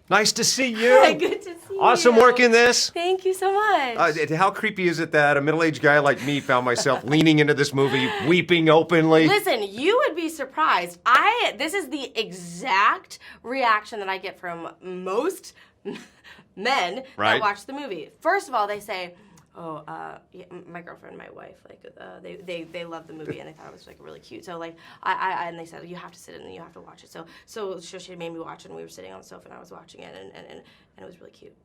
Nice to see you. Hi, good to see you. Awesome work in this. Thank you so much. How creepy is it that a middle-aged guy like me found myself leaning into this movie, weeping openly? Listen, you would be surprised. This is the exact reaction that I get from most men that watch the movie. First of all, they say, "Oh, yeah, my girlfriend, my wife, like they love the movie and they thought it was like really cute." So like and they said you have to sit in and you have to watch it. So she made me watch it and we were sitting on the sofa and I was watching it and it was really cute.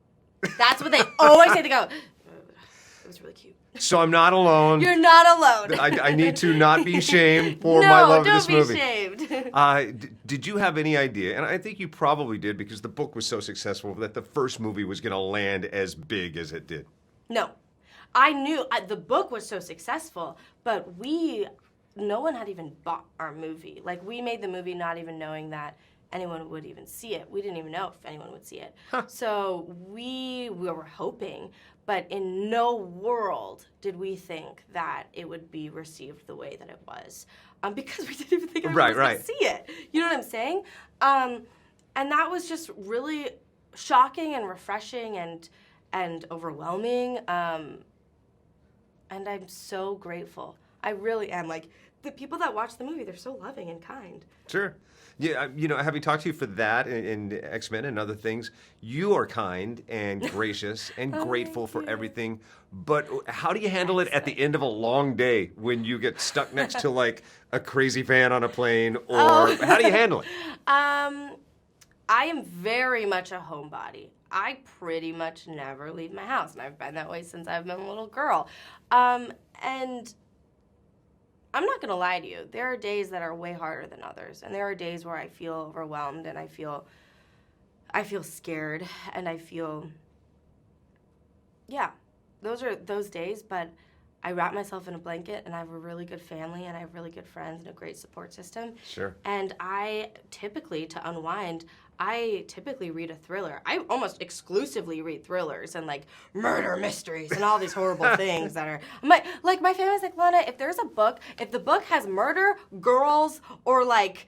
That's what they always say. They go, "It was really cute." So I'm not alone. You're not alone. I need to not be shamed for my love of this movie. No, don't be shamed. Did you have any idea, and I think you probably did because the book was so successful, that the first movie was going to land as big as it did? No. I knew the book was so successful, but no one had even bought our movie. Like, we made the movie not even knowing that anyone would even see it. We didn't even know if anyone would see it. Huh. So we were hoping, but in no world did we think that it would be received the way that it was, because we didn't even think anyone was going to see it. You know what I'm saying? And that was just really shocking and refreshing and overwhelming. And I'm so grateful. I really am. Like, the people that watch the movie, they're so loving and kind. Sure. Yeah, having talked to you for that and X-Men and other things, you are kind and gracious and grateful for everything. But how do you handle it at the end of a long day when you get stuck next to, like, a crazy fan on a plane? Or how do you handle it? I am very much a homebody. I pretty much never leave my house, and I've been that way since I've been a little girl. And I'm not gonna lie to you, there are days that are way harder than others, and there are days where I feel overwhelmed and I feel scared, and I feel, yeah, those are those days, but I wrap myself in a blanket, and I have a really good family, and I have really good friends and a great support system. Sure. And I typically, to unwind, read a thriller. I almost exclusively read thrillers and, like, murder mysteries and all these horrible things that are... my family's like, Lana, if the book has murder, girls, or, like,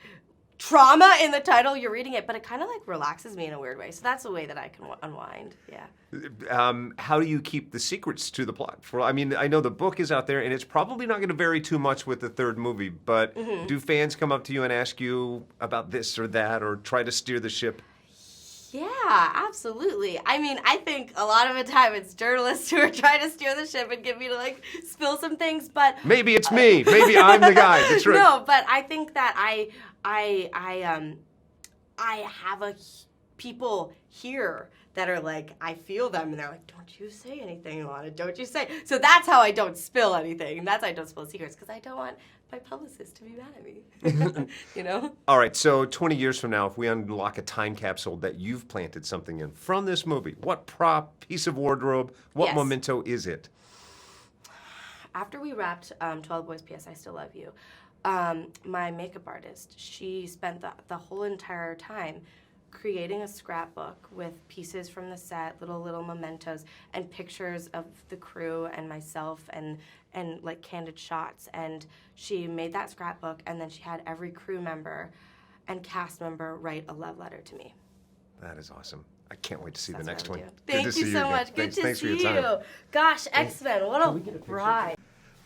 trauma in the title, you're reading it. But it kind of, like, relaxes me in a weird way. So that's a way that I can unwind, yeah. How do you keep the secrets to the plot? I mean, I know the book is out there, and it's probably not going to vary too much with the third movie, but do fans come up to you and ask you about this or that, or try to steer the ship? Yeah, absolutely. I mean, I think a lot of the time it's journalists who are trying to steer the ship and get me to, like, spill some things, but... Maybe it's me. Maybe I'm the guy. That's right. No, but I think that I have people here that are like, I feel them, and they're like, don't you say anything, Lana, don't you say. So that's how I don't spill anything, and that's how I don't spill secrets, because I don't want my publicist to be mad at me, you know? All right, so 20 years from now, if we unlock a time capsule that you've planted something in from this movie, what prop, piece of wardrobe, what memento is it? After we wrapped 12 Boys P.S. I Still Love You, my makeup artist, she spent the whole entire time creating a scrapbook with pieces from the set, little mementos, and pictures of the crew and myself and like candid shots. And she made that scrapbook, and then she had every crew member and cast member write a love letter to me. That is awesome. I can't wait to see the next one. Thank you so much. Good to see you. Gosh, X-Men, what a ride.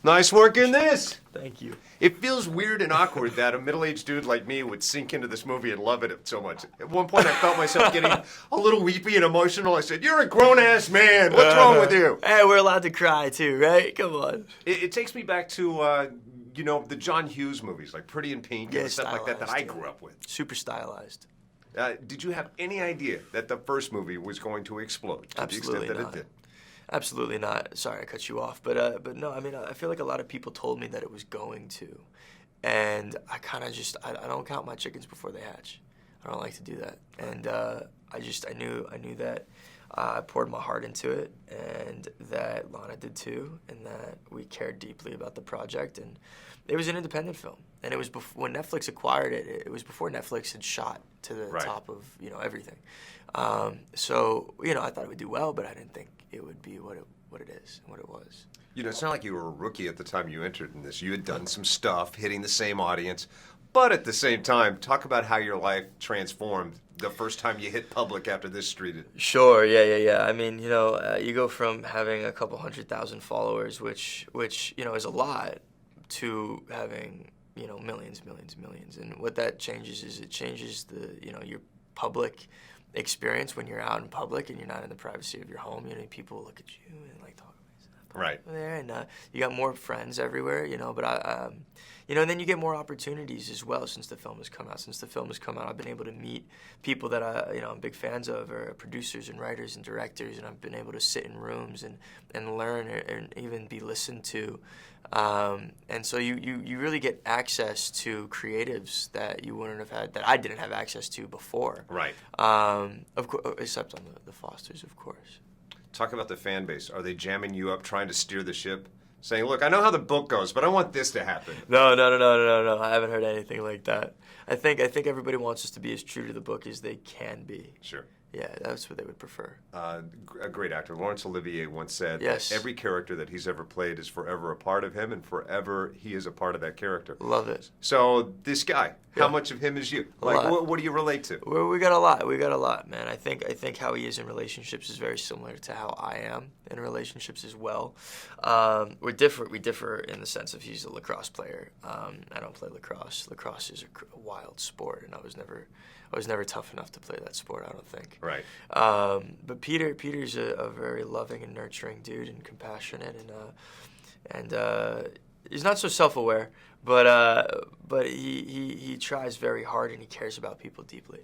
Nice work in this. Thank you. It feels weird and awkward that a middle-aged dude like me would sink into this movie and love it so much. At one point, I felt myself getting a little weepy and emotional. I said, "You're a grown-ass man. What's wrong with you?" Hey, we're allowed to cry too, right? Come on. It takes me back to, the John Hughes movies, like Pretty in Pink and stuff like that I grew up with. Super stylized. Did you have any idea that the first movie was going to explode to Absolutely the extent that not. it did? Absolutely not. Sorry, I cut you off. But no, I mean, I feel like a lot of people told me that it was going to. And I kind of just, I don't count my chickens before they hatch. I don't like to do that. And I knew that I poured my heart into it, and that Lana did too, and that we cared deeply about the project. And it was an independent film. And it was when Netflix acquired it, it was before Netflix had shot to the top of, everything. So, I thought it would do well, but I didn't think it would be what it is and what it was. It's not like you were a rookie at the time you entered in this. You had done some stuff, hitting the same audience, But at the same time, talk about how your life transformed the first time you hit public after this street. Sure, yeah. I mean, you go from having a couple 100,000 followers, which is a lot, to having millions. And what that changes is it changes your public experience when you're out in public and you're not in the privacy of your home. People look at you and like talk about stuff. Right. There, and you got more friends everywhere. But and then you get more opportunities as well since the film has come out. Since the film has come out, I've been able to meet people that I'm big fans of, or producers and writers and directors, and I've been able to sit in rooms and learn and even be listened to. And so you really get access to creatives that you wouldn't have had, that I didn't have access to before. Right. Of course, except on the Fosters, of course. Talk about the fan base. Are they jamming you up, trying to steer the ship? Saying, look, I know how the book goes, but I want this to happen. No. I haven't heard anything like that. I think everybody wants us to be as true to the book as they can be. Sure. Yeah, that's what they would prefer. A great actor. Laurence Olivier once said Yes. that every character that he's ever played is forever a part of him, and forever he is a part of that character. Love it. So this guy, how Yeah. much of him is you? A Like, lot. what do you relate to? We got a lot. We got a lot, man. I think how he is in relationships is very similar to how I am in relationships as well. We differ in the sense of he's a lacrosse player. I don't play lacrosse. Lacrosse is a wild sport, and I was never tough enough to play that sport, I don't think. Right. But Peter's a very loving and nurturing dude, and compassionate, and he's not so self-aware, but he tries very hard, and he cares about people deeply.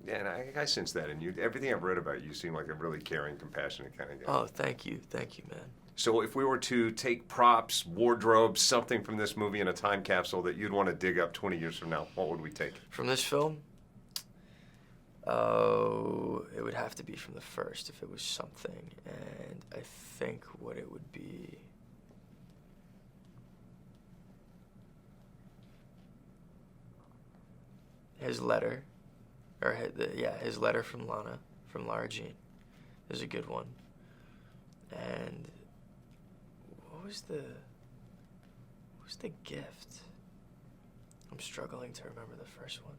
Yeah, and I sense that in you. Everything I've read about you seem like a really caring, compassionate kind of guy. Oh, thank you, man. So if we were to take props, wardrobes, something from this movie in a time capsule that you'd want to dig up 20 years from now, what would we take? From this film? Oh, it would have to be from the first if it was something, and I think what it would be. His letter, his letter from Lana, from Lara Jean, is a good one. And what was the gift? I'm struggling to remember the first one.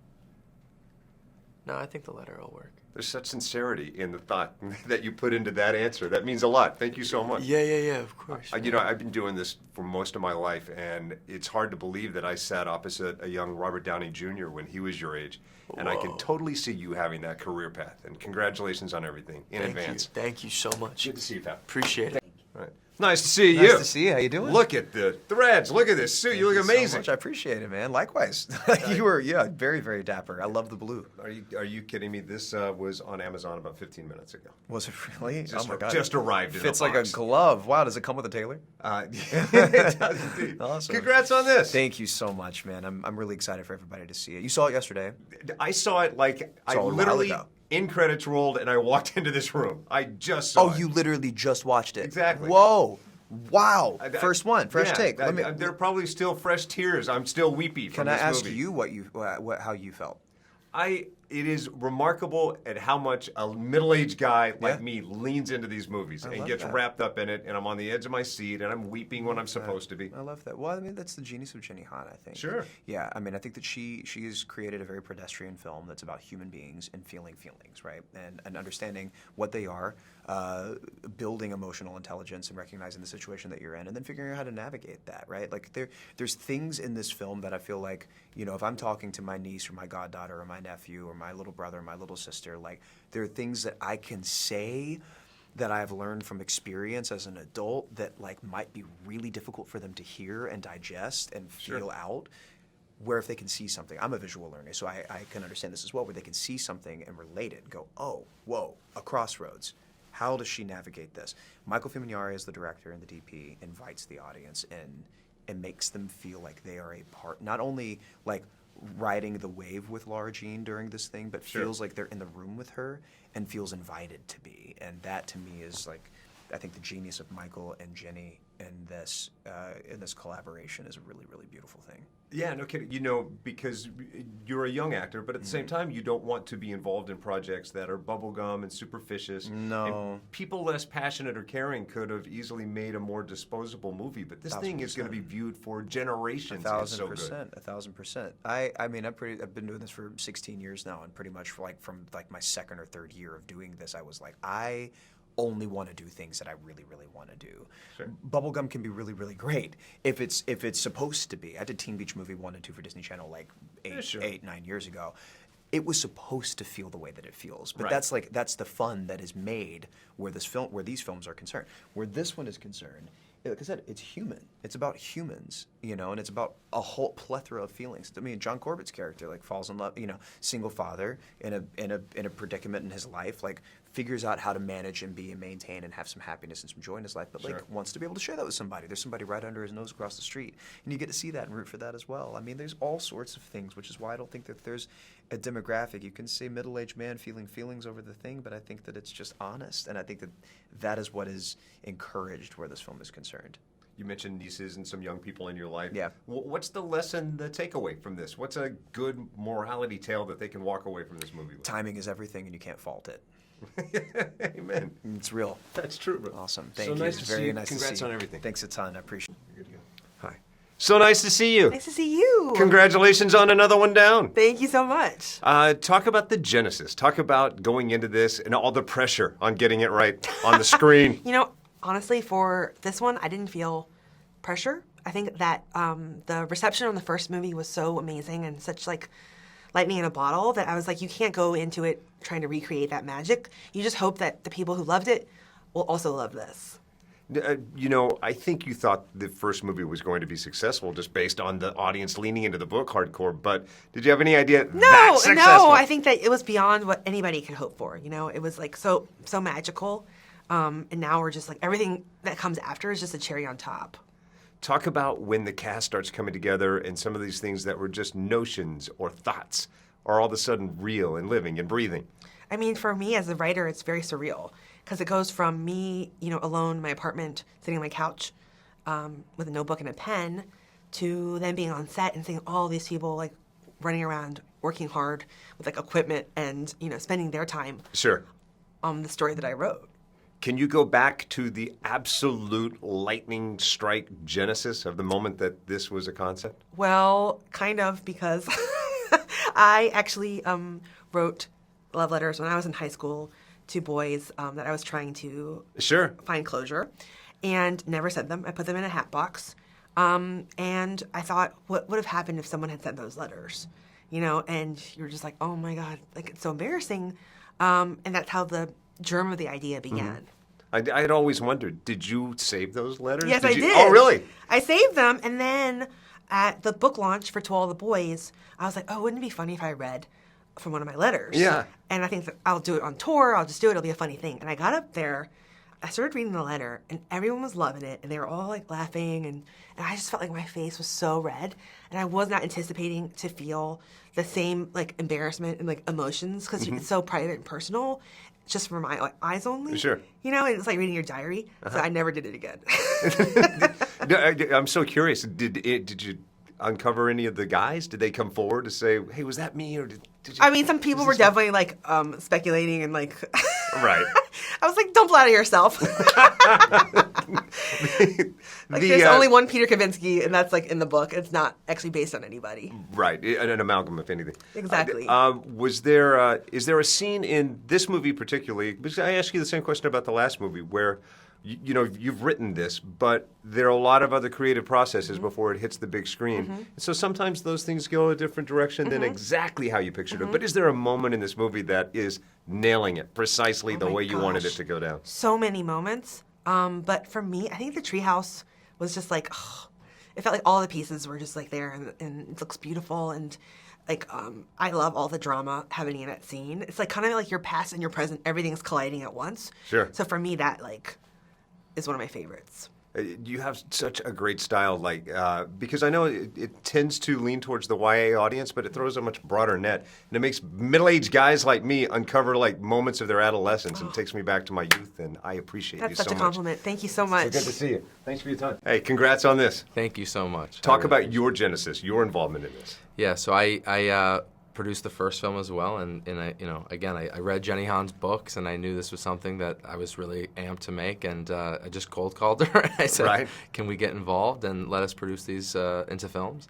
No, I think the letter will work. There's such sincerity in the thought that you put into that answer. That means a lot. Thank you so much. Yeah, of course. I've been doing this for most of my life, and it's hard to believe that I sat opposite a young Robert Downey Jr. when he was your age. And I can totally see you having that career path. And congratulations on everything in advance. Thank you so much. Good to see you, pal. Appreciate it. All right. Nice to see you. Nice to see you. How you doing? Look at the threads. Look at this suit. You look Thank amazing. So much. I appreciate it, man. Likewise. You were, very, very dapper. I love the blue. Are you kidding me? This was on Amazon about 15 minutes ago. Was it really? Just, oh my God. just arrived in Fits a like box. a glove. Wow. Does it come with a tailor? It does indeed. Awesome. Congrats on this. Thank you so much, man. I'm really excited for everybody to see it. You saw it yesterday. I saw it like I Saw it a while literally ago. in credits rolled and I walked into this room. I just saw Oh, it. you literally just watched it. Exactly. Whoa. Wow. I- First one. Fresh yeah, take. There are probably still fresh tears. I'm still weepy from Can I this ask movie. you how you felt? It is remarkable at how much a middle-aged guy like Yeah. me leans into these movies and love gets that. wrapped up in it, and I'm on the edge of my seat, and I'm weeping when I'm supposed to be. I love that. Well, I mean, that's the genius of Jenny Han, I think. Sure. Yeah, I mean, I think that she has created a very pedestrian film that's about human beings and feeling feelings, right? And understanding what they are, building emotional intelligence and recognizing the situation that you're in, and then figuring out how to navigate that, right? Like there's things in this film that I feel like, if I'm talking to my niece or my goddaughter or my nephew or my little brother or my little sister, like there are things that I can say that I've learned from experience as an adult that like might be really difficult for them to hear and digest and feel out. Where if they can see something, I'm a visual learner, so I can understand this as well, where they can see something and relate it and go, oh, whoa, a crossroads. How does she navigate this? Michael Fiumignari, as the director and the DP, invites the audience in and makes them feel like they are a part, not only like riding the wave with Lara Jean during this thing, but feels like they're in the room with her and feels invited to be. And that to me is like, I think the genius of Michael and Jenny in this collaboration is a really, really beautiful thing. Yeah, no kidding. You know, because you're a young actor, but at the same time, you don't want to be involved in projects that are bubblegum and superficious. No. And people less passionate or caring could have easily made a more disposable movie, but this thing is going to be viewed for generations. It's so good. 1,000%. I mean, I've been doing this for 16 years now, and pretty much from my second or third year of doing this, I was like, I only want to do things that I really, really want to do. Sure. Bubblegum can be really, really great if it's supposed to be. I did Teen Beach Movie 1 and 2 for Disney Channel like 9 years ago. It was supposed to feel the way that it feels, but Right. that's the fun that is made where these films are concerned. Where this one is concerned, like I said, it's human. It's about humans, and it's about a whole plethora of feelings. I mean, John Corbett's character falls in love, single father in a predicament in his life, figures out how to manage and be and maintain and have some happiness and some joy in his life, but wants to be able to share that with somebody. There's somebody right under his nose across the street, and you get to see that and root for that as well. I mean, there's all sorts of things, which is why I don't think that there's a demographic. You can say middle-aged man feeling feelings over the thing, but I think that it's just honest, and I think that is what is encouraged where this film is concerned. You mentioned nieces and some young people in your life. Yeah. What's the lesson, the takeaway from this? What's a good morality tale that they can walk away from this movie with? Timing is everything, and you can't fault it. Amen. It's real. That's true, bro. Awesome. Thank So you. nice It's to very see you. nice Congrats to see you. on everything. Thanks a ton. I appreciate it. Good to go. Hi. So nice to see you. Nice to see you. Congratulations on another one down. Thank you so much. Talk about the genesis. Talk about going into this and all the pressure on getting it right on the screen. Honestly, for this one, I didn't feel pressure. I think that the reception on the first movie was so amazing and such lightning in a bottle that I was like, you can't go into it trying to recreate that magic. You just hope that the people who loved it will also love this. I think you thought the first movie was going to be successful just based on the audience leaning into the book hardcore, but did you have any idea that successful? No, I think that it was beyond what anybody could hope for. It was so magical. And now we're just everything that comes after is just a cherry on top. Talk about when the cast starts coming together and some of these things that were just notions or thoughts are all of a sudden real and living and breathing. I mean, for me as a writer, it's very surreal because it goes from me, alone in my apartment, sitting on my couch with a notebook and a pen, to then being on set and seeing all these people running around, working hard with equipment and spending their time Sure. on the story that I wrote. Can you go back to the absolute lightning strike genesis of the moment that this was a concept? Well, kind of, because I actually wrote love letters when I was in high school to boys that I was trying to Sure. find closure, and never sent them. I put them in a hat box, and I thought, what would have happened if someone had sent those letters? And you're just like, oh my God, it's so embarrassing, and that's how the germ of the idea began. I had always wondered, did you save those letters? Yes, I you? did. Oh, really? I saved them, and then at the book launch for To All the Boys, I was like, oh, wouldn't it be funny if I read from one of my letters? Yeah. And I think that I'll do it on tour. I'll just do it. It'll be a funny thing. And I got up there, I started reading the letter, and everyone was loving it, and they were all laughing, and I just felt like my face was so red, and I was not anticipating to feel the same embarrassment and emotions because it's so private and personal, just for my eyes only. Sure. It's like reading your diary. So I never did it again. No, I'm so curious. Did you uncover any of the guys? Did they come forward to say, "Hey, was that me?" Or did you? I mean, some people were definitely speculating and Right. I was like, don't flatter yourself. There's only one Peter Kavinsky, and that's in the book. It's not actually based on anybody. Right, an amalgam, if anything. Exactly. Is there a scene in this movie particularly? Because I asked you the same question about the last movie, where you've written this, but there are a lot of other creative processes before it hits the big screen. And so sometimes those things go a different direction than exactly how you pictured it. But is there a moment in this movie that is nailing it precisely the my way you wanted it gosh. to go down? So many moments. But for me, I think the treehouse was just it felt like all the pieces were just there, and it looks beautiful, and I love all the drama happening in that scene. It's kind of like your past and your present, everything's colliding at once. Sure. So for me, that is one of my favorites. You have such a great style, because I know it tends to lean towards the YA audience, but it throws a much broader net, and it makes middle-aged guys like me uncover moments of their adolescence, and takes me back to my youth, and I appreciate you That's so such a much. compliment. Thank you so much. So good to see you. Thanks for your time. Hey, congrats on this. Thank you so much. Talk about your genesis, your involvement in this. Yeah, so I produced the first film as well, and I read Jenny Han's books, and I knew this was something that I was really amped to make, and I just cold called her. And I said, Right. "Can we get involved and let us produce these into films?"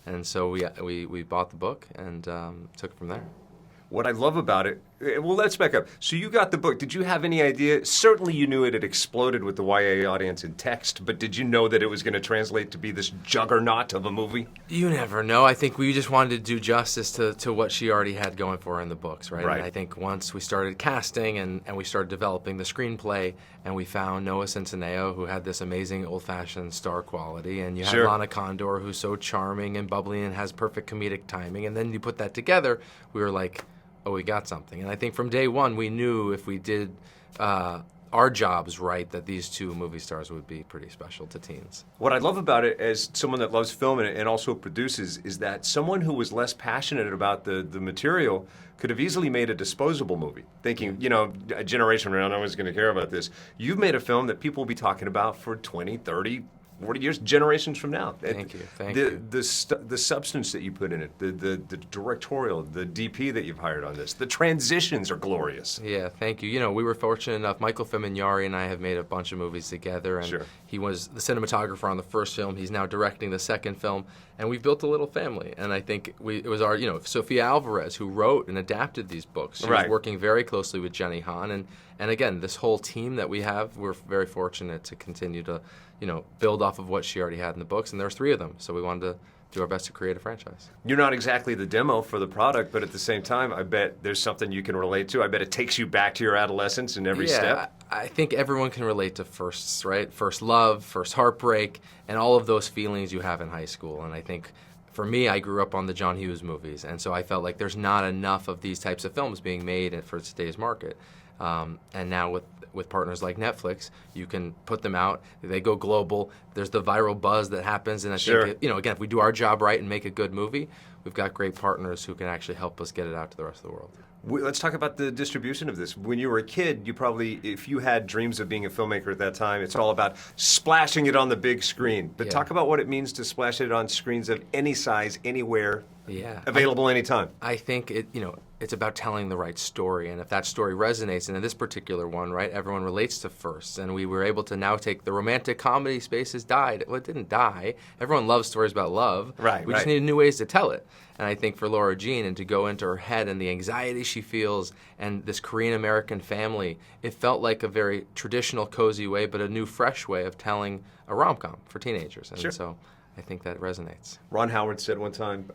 And so we bought the book and took it from there. What I love about it, well, let's back up. So you got the book. Did you have any idea? Certainly you knew it had exploded with the YA audience in text, but did you know that it was going to translate to be this juggernaut of a movie? You never know. I think we just wanted to do justice to what she already had going for her in the books, right? Right. And I think once we started casting and we started developing the screenplay, and we found Noah Centineo, who had this amazing old-fashioned star quality, and you had Sure. Lana Condor, who's so charming and bubbly and has perfect comedic timing, and then you put that together, we were like, oh, we got something. And I think from day one, we knew if we did our jobs right, that these two movie stars would be pretty special to teens. What I love about it as someone that loves film and also produces is that someone who was less passionate about the material could have easily made a disposable movie, thinking, a generation from now, no one's going to care about this. You've made a film that people will be talking about for 20, 30, 40 years, generations from now. Thank you. Thank you. The substance that you put in it, the directorial, the DP that you've hired on this, the transitions are glorious. Yeah, thank you. We were fortunate enough, Michael Fimignari and I have made a bunch of movies together, and Sure. he was the cinematographer on the first film. He's now directing the second film, and we've built a little family. And I think it was our, Sofia Alvarez, who wrote and adapted these books. She Right. was working very closely with Jenny Han, and again, this whole team that we have, we're very fortunate to continue to, build off of what she already had in the books, and there's 3 of them, so we wanted to do our best to create a franchise. You're not exactly the demo for the product, but at the same time, I bet there's something you can relate to. I bet it takes you back to your adolescence in every step. I think everyone can relate to firsts, right? First love, first heartbreak, and all of those feelings you have in high school. And I think for me, I grew up on the John Hughes movies, and so I felt like there's not enough of these types of films being made for today's market. And now with partners like Netflix, you can put them out. They go global. There's the viral buzz that happens, and I Sure. think again, if we do our job right and make a good movie, we've got great partners who can actually help us get it out to the rest of the world. Let's talk about the distribution of this. When you were a kid, you probably, if you had dreams of being a filmmaker at that time, it's all about splashing it on the big screen. But Yeah. talk about what it means to splash it on screens of any size, anywhere, Yeah. available anytime. I think it's about telling the right story, and if that story resonates, and in this particular one, right, everyone relates to firsts, and we were able to now take the romantic comedy space has died. Well, it didn't die. Everyone loves stories about love. Right, We just right. needed new ways to tell it. And I think for Laura Jean, and to go into her head and the anxiety she feels, and this Korean-American family, it felt like a very traditional, cozy way, but a new, fresh way of telling a rom-com for teenagers. And Sure. so I think that resonates. Ron Howard said one time,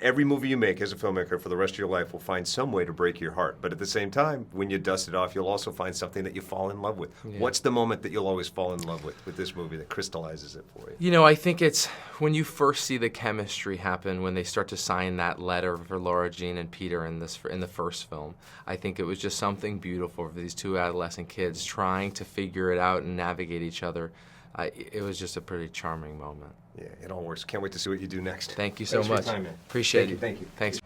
every movie you make as a filmmaker for the rest of your life will find some way to break your heart. But at the same time, when you dust it off, you'll also find something that you fall in love with. Yeah. What's the moment that you'll always fall in love with this movie that crystallizes it for you? I think it's when you first see the chemistry happen, when they start to sign that letter for Laura Jean and Peter in the first film. I think it was just something beautiful for these 2 adolescent kids trying to figure it out and navigate each other. It was just a pretty charming moment. Yeah, it all works. Can't wait to see what you do next. Thank you so Thanks for your much. time, man. Appreciate Thank you, it. thank you. Thanks.